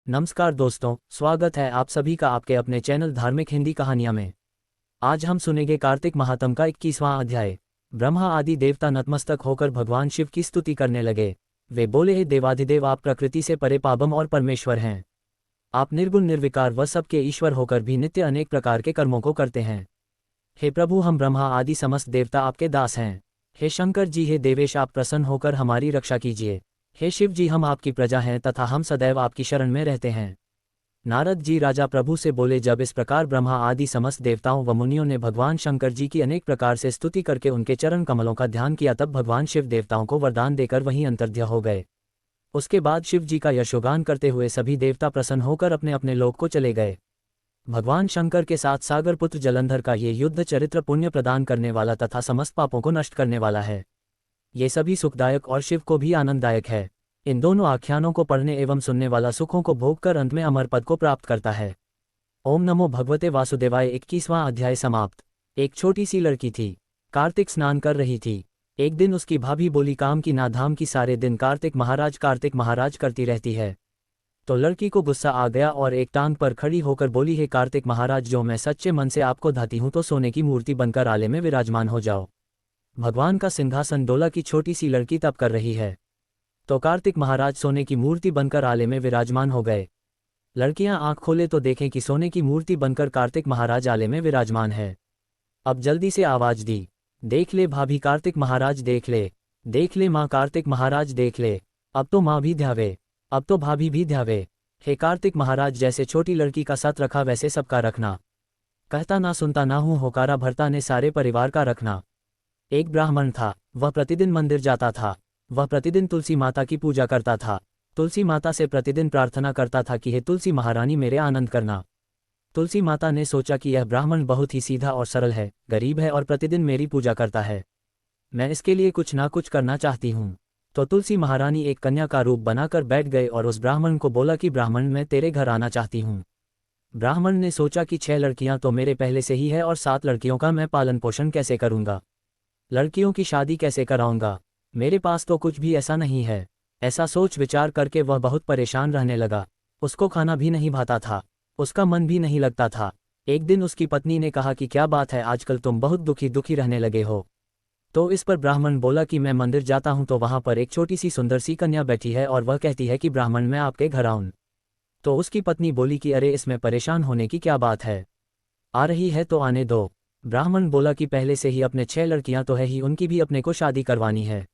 नमस्कार दोस्तों, स्वागत है आप सभी का आपके अपने चैनल धार्मिक हिंदी कहानियां में। आज हम सुनेंगे कार्तिक महात्म का 21वां अध्याय। ब्रह्मा आदि देवता नतमस्तक होकर भगवान शिव की स्तुति करने लगे। वे बोले, हे देवाधिदेव, आप प्रकृति से परे पाबम और परमेश्वर हैं। आप निर्गुण निर्विकार व सबके ईश्वर होकर भी नित्य अनेक प्रकार के कर्मों को करते हैं। हे प्रभु, हम ब्रह्मा आदि समस्त देवता आपके दास हैं। हे शंकर जी, हे देवेश, आप प्रसन्न होकर हमारी रक्षा कीजिए। हे शिव जी, हम आपकी प्रजा हैं तथा हम सदैव आपकी शरण में रहते हैं। नारद जी राजा प्रभु से बोले, जब इस प्रकार ब्रह्मा आदि समस्त देवताओं व मुनियों ने भगवान शंकर जी की अनेक प्रकार से स्तुति करके उनके चरण कमलों का ध्यान किया, तब भगवान शिव देवताओं को वरदान देकर वहीं अंतर्ध्य हो गए। उसके बाद शिव जी का यशोगान करते हुए सभी देवता प्रसन्न होकर अपने अपने लोक को चले गए। भगवान शंकर के साथ सागर पुत्र जलंधर का ये युद्ध चरित्र पुण्य प्रदान करने वाला तथा समस्त पापों को नष्ट करने वाला है। ये सभी सुखदायक और शिव को भी आनंददायक है। इन दोनों आख्यानों को पढ़ने एवं सुनने वाला सुखों को भोग कर अंत में अमर पद को प्राप्त करता है। ओम नमो भगवते वासुदेवाय। 21वां अध्याय समाप्त। एक छोटी सी लड़की थी। कार्तिक स्नान कर रही थी। एक दिन उसकी भाभी बोली, काम की ना धाम की, सारे दिन कार्तिक महाराज करती रहती है। तो लड़की को गुस्सा आ गया और एक टांग पर खड़ी होकर बोली, हे कार्तिक महाराज, जो मैं सच्चे मन से आपको धाती हूं तो सोने की मूर्ति बनकर आले में विराजमान हो जाओ। भगवान का सिंहासन डोला की छोटी सी लड़की तप कर रही है। तो कार्तिक महाराज सोने की मूर्ति बनकर आले में विराजमान हो गए। लड़कियां आंख खोले तो देखें कि सोने की मूर्ति बनकर कार्तिक महाराज आले में विराजमान है। अब जल्दी से आवाज दी, देख ले भाभी, कार्तिक महाराज देख ले, देख ले माँ, कार्तिक महाराज देख ले। अब तो माँ भी ध्यावे, अब तो भाभी भी ध्यावे। हे कार्तिक महाराज, जैसे छोटी लड़की का साथ रखा वैसे सबका रखना। कहता ना सुनता ना हूँ होकारा भरता ने सारे परिवार का रखना। एक ब्राह्मण था, वह प्रतिदिन मंदिर जाता था। वह प्रतिदिन तुलसी माता की पूजा करता था। तुलसी माता से प्रतिदिन प्रार्थना करता था कि हे तुलसी महारानी, मेरे आनंद करना। तुलसी माता ने सोचा कि यह ब्राह्मण बहुत ही सीधा और सरल है, गरीब है और प्रतिदिन मेरी पूजा करता है। मैं इसके लिए कुछ ना कुछ करना चाहती हूँ। तो तुलसी महारानी एक कन्या का रूप बनाकर बैठ गए और उस ब्राह्मण को बोला कि ब्राह्मण, मैं तेरे घर आना चाहती हूँ। ब्राह्मण ने सोचा कि 6 लड़कियां तो मेरे पहले से ही है और 7 लड़कियों का मैं पालन पोषण कैसे करूँगा, लड़कियों की शादी कैसे कराऊंगा, मेरे पास तो कुछ भी ऐसा नहीं है। ऐसा सोच विचार करके वह बहुत परेशान रहने लगा। उसको खाना भी नहीं भाता था, उसका मन भी नहीं लगता था। एक दिन उसकी पत्नी ने कहा कि क्या बात है, आजकल तुम बहुत दुखी रहने लगे हो। तो इस पर ब्राह्मण बोला कि मैं मंदिर जाता हूँ तो वहाँ पर एक छोटी सी सुंदर सी कन्या बैठी है और वह कहती है कि ब्राह्मण, मैं आपके घर आऊँ। तो उसकी पत्नी बोली कि अरे, इसमें परेशान होने की क्या बात है, आ रही है तो आने दो। ब्राह्मण बोला कि पहले से ही अपने 6 लड़कियां तो है ही, उनकी भी अपने को शादी करवानी है।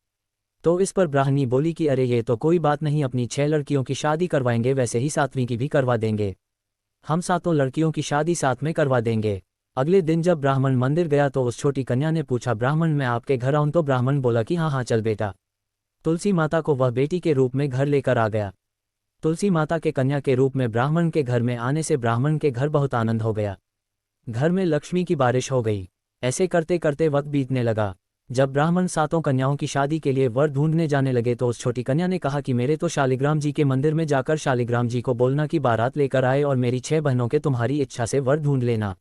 तो इस पर ब्राह्मणी बोली कि अरे, ये तो कोई बात नहीं, अपनी 6 लड़कियों की शादी करवाएंगे, वैसे ही 7वीं की भी करवा देंगे। हम 7 लड़कियों की शादी साथ में करवा देंगे। अगले दिन जब ब्राह्मण मंदिर गया तो उस छोटी कन्या ने पूछा, ब्राह्मण, मैं आपके घर आऊं? तो ब्राह्मण बोला कि हाँ हाँ चल बेटा। तुलसी माता को वह बेटी के रूप में घर लेकर आ गया। तुलसी माता के कन्या के रूप में ब्राह्मण के घर में आने से ब्राह्मण के घर बहुत आनंद हो गया। घर में लक्ष्मी की बारिश हो गई। ऐसे करते करते वक्त बीतने लगा। जब ब्राह्मण 7 कन्याओं की शादी के लिए वर ढूंढने जाने लगे तो उस छोटी कन्या ने कहा कि मेरे तो शालिग्राम जी के मंदिर में जाकर शालिग्राम जी को बोलना कि बारात लेकर आए और मेरी 6 बहनों के तुम्हारी इच्छा से वर ढूंढ लेना।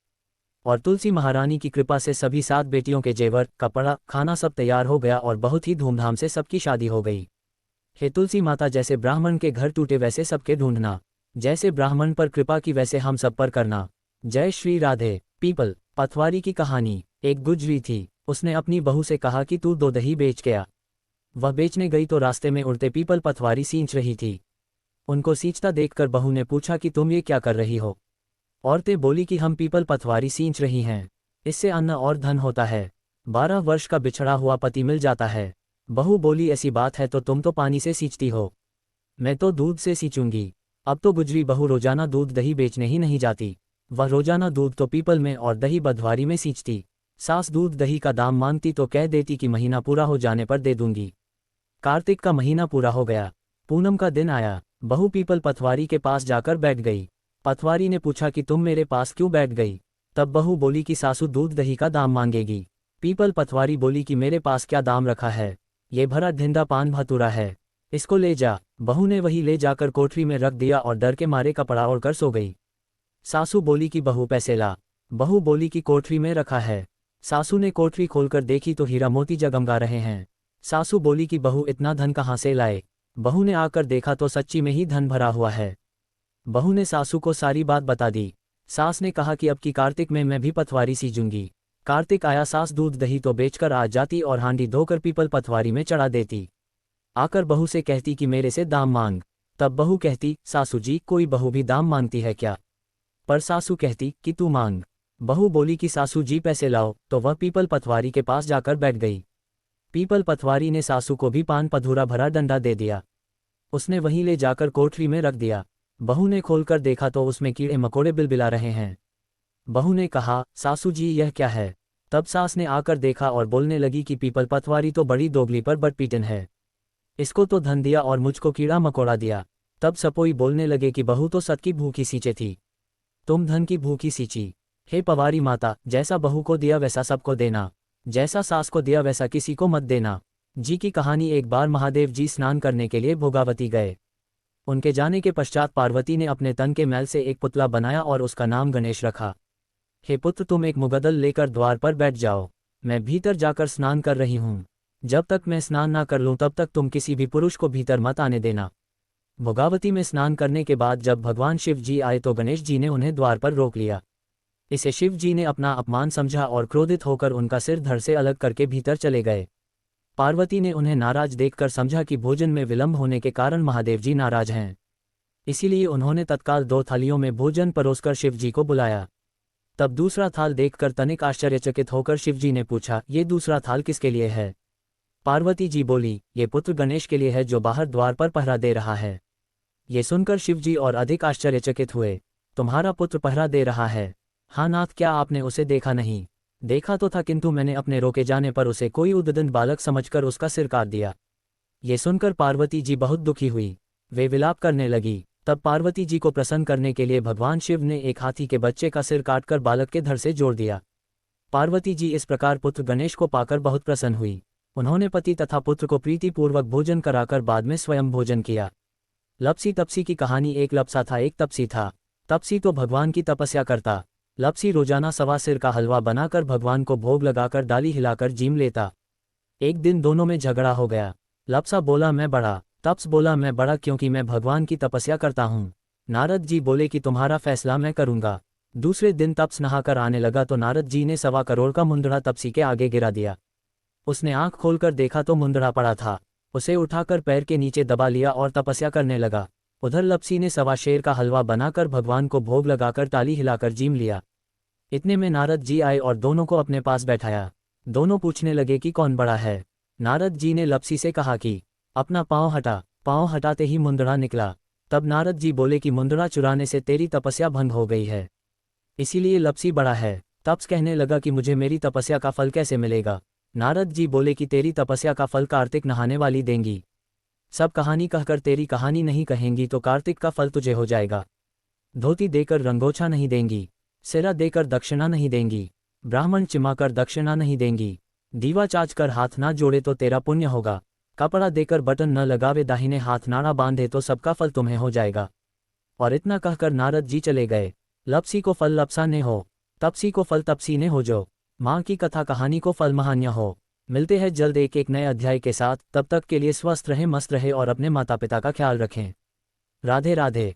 और तुलसी महारानी की कृपा से सभी 7 बेटियों के जेवर, कपड़ा, खाना सब तैयार हो गया और बहुत ही धूमधाम से सबकी शादी हो गई। हे तुलसी माता, जैसे ब्राह्मण के घर टूटे वैसे सबके ढूंढना, जैसे ब्राह्मण पर कृपा की वैसे हम सब पर करना। जय श्री राधे। पीपल पथवारी की कहानी। एक गुजरी थी, उसने अपनी बहू से कहा कि तू 2 दही बेच के आ। वह बेचने गई तो रास्ते में उड़ते पीपल पथवारी सींच रही थी। उनको सींचता देखकर बहू ने पूछा कि तुम ये क्या कर रही हो? औरतें बोली कि हम पीपल पथवारी सींच रही हैं, इससे अन्न और धन होता है, 12 वर्ष का बिछड़ा हुआ पति मिल जाता है। बहू बोली, ऐसी बात है तो तुम तो पानी से सींचती हो, मैं तो दूध से सींचूंगी। अब तो गुजरी बहू रोजाना दूध दही बेचने ही नहीं जाती। वह रोजाना दूध तो पीपल में और दही बधवारी में सींचती। सास दूध दही का दाम मांगती तो कह देती कि महीना पूरा हो जाने पर दे दूंगी। कार्तिक का महीना पूरा हो गया, पूनम का दिन आया। बहू पीपल पथवारी के पास जाकर बैठ गई। पथवारी ने पूछा कि तुम मेरे पास क्यों बैठ गई? तब बहू बोली कि सासू दूध दही का दाम मांगेगी। पीपल पथवारी बोली कि मेरे पास क्या दाम रखा है, ये भरा धिंदा पान भतूरा है, इसको ले जा। बहू ने वही ले जाकर कोठरी में रख दिया और डर के मारे कपड़ा ओढ़कर सो गई। सासू बोली कि बहू पैसे ला। बहू बोली कि कोठरी में रखा है। सासू ने कोठरी खोलकर देखी तो हीरा मोती जगमगा रहे हैं। सासू बोली कि बहू इतना धन कहाँ से लाए? बहू ने आकर देखा तो सच्ची में ही धन भरा हुआ है। बहू ने सासू को सारी बात बता दी। सास ने कहा कि अब की कार्तिक में मैं भी पथवारी सीजूंगी। कार्तिक आया, सास दूध दही तो बेचकर आ जाती और हांडी धोकर पीपल पथवारी में चढ़ा देती। आकर बहू से कहती कि मेरे से दाम मांग। तब बहू कहती, सासू जी कोई बहू भी दाम मांगती है क्या? पर सासू कहती कि तू मांग। बहू बोली कि सासू जी पैसे लाओ, तो वह पीपल पथवारी के पास जाकर बैठ गई। पीपल पथवारी ने सासू को भी पान पधूरा भरा डंडा दे दिया। उसने वहीं ले जाकर कोठरी में रख दिया। बहू ने खोलकर देखा तो उसमें कीड़े मकोड़े बिलबिला रहे हैं। बहू ने कहा, सासू जी यह क्या है? तब सास ने आकर देखा और बोलने लगी कि पीपल पथवारी तो बड़ी दोगली पर बटपीटन है। इसको तो धन दिया और मुझको कीड़ा मकोड़ा दिया। तब सपोई बोलने लगे कि बहू तो सत की भूखी सींचे थी, तुम धन की भूखी सींची। हे पवारी माता, जैसा बहू को दिया वैसा सबको देना, जैसा सास को दिया वैसा किसी को मत देना। जी की कहानी। एक बार महादेव जी स्नान करने के लिए भोगावती गए। उनके जाने के पश्चात पार्वती ने अपने तन के मैल से एक पुतला बनाया और उसका नाम गणेश रखा। हे पुत्र, तुम एक मुगदल लेकर द्वार पर बैठ जाओ, मैं भीतर जाकर स्नान कर रही हूँ। जब तक मैं स्नान ना कर लूँ तब तक तुम किसी भी पुरुष को भीतर मत आने देना। भोगावती में स्नान करने के बाद जब भगवान शिव जी आए तो गणेश जी ने उन्हें द्वार पर रोक लिया। इसे शिव जी ने अपना अपमान समझा और क्रोधित होकर उनका सिर धड़ से अलग करके भीतर चले गए। पार्वती ने उन्हें नाराज देखकर समझा कि भोजन में विलंब होने के कारण महादेव जी नाराज हैं। इसीलिए उन्होंने तत्काल 2 थालियों में भोजन परोसकर शिव जी को बुलाया। तब दूसरा थाल देखकर तनिक आश्चर्यचकित होकर शिव जी ने पूछा, ये दूसरा थाल किसके लिए है? पार्वती जी बोली, ये पुत्र गणेश के लिए है जो बाहर द्वार पर पहरा दे रहा है। ये सुनकर शिव जी और अधिक आश्चर्यचकित हुए। तुम्हारा पुत्र पहरा दे रहा है? हाँ नाथ, क्या आपने उसे देखा नहीं? देखा तो था, किंतु मैंने अपने रोके जाने पर उसे कोई उद्दंड बालक समझकर उसका सिर काट दिया। ये सुनकर पार्वती जी बहुत दुखी हुई, वे विलाप करने लगी। तब पार्वती जी को प्रसन्न करने के लिए भगवान शिव ने एक हाथी के बच्चे का सिर काटकर बालक के धड़ से जोड़ दिया। पार्वती जी इस प्रकार पुत्र गणेश को पाकर बहुत प्रसन्न हुई। उन्होंने पति तथा पुत्र को प्रीतिपूर्वक भोजन कराकर बाद में स्वयं भोजन किया। लपसी तपसी की कहानी। एक लपसा था, एक तपसी था। तपसी तो भगवान की तपस्या करता। लपसी रोजाना सवा सिर का हलवा बनाकर भगवान को भोग लगाकर डाली हिलाकर जीम लेता। एक दिन दोनों में झगड़ा हो गया। लपसा बोला मैं बड़ा, तप्स बोला मैं बड़ा क्योंकि मैं भगवान की तपस्या करता हूँ। नारद जी बोले कि तुम्हारा फैसला मैं करूँगा। दूसरे दिन तप्स नहाकर आने लगा तो नारद जी ने 1.25 करोड़ का मुंदड़ा तपसी के आगे गिरा दिया। उसने आंख खोलकर देखा तो मुंदड़ा पड़ा था। उसे उठाकर पैर के नीचे दबा लिया और तपस्या करने लगा। उधर लपसी ने 1.25 शेर का हलवा बनाकर भगवान को भोग लगाकर ताली हिलाकर जीम लिया। इतने में नारद जी आए और दोनों को अपने पास बैठाया। दोनों पूछने लगे कि कौन बड़ा है। नारद जी ने लपसी से कहा कि अपना पाँव हटा। पाँव हटाते ही मुंदड़ा निकला। तब नारद जी बोले कि मुंदड़ा चुराने से तेरी तपस्या भंग हो गई है, इसीलिए लपसी बड़ा है। तप्स कहने लगा कि मुझे मेरी तपस्या का फल कैसे मिलेगा। नारद जी बोले कि तेरी तपस्या का फल कार्तिक नहाने वाली देंगी। सब कहानी कहकर तेरी कहानी नहीं कहेंगी तो कार्तिक का फल तुझे हो जाएगा। धोती देकर रंगोछा नहीं देंगी, सिरा देकर दक्षिणा नहीं देंगी, ब्राह्मण चिमाकर दक्षिणा नहीं देंगी, दीवा चाचकर हाथ ना जोड़े तो तेरा पुण्य होगा, कपड़ा देकर बटन न लगावे दाहिने हाथ नाड़ा बांधे तो सबका फल तुम्हें हो जाएगा। और इतना कहकर नारद जी चले गए। लपसी को फल लपसा ने हो, तपसी को फल तपसी ने हो। जो माँ की कथा कहानी को फल महान्य हो। मिलते हैं जल्द एक नए अध्याय के साथ। तब तक के लिए स्वस्थ रहें, मस्त रहें और अपने माता पिता का ख्याल रखें। राधे राधे।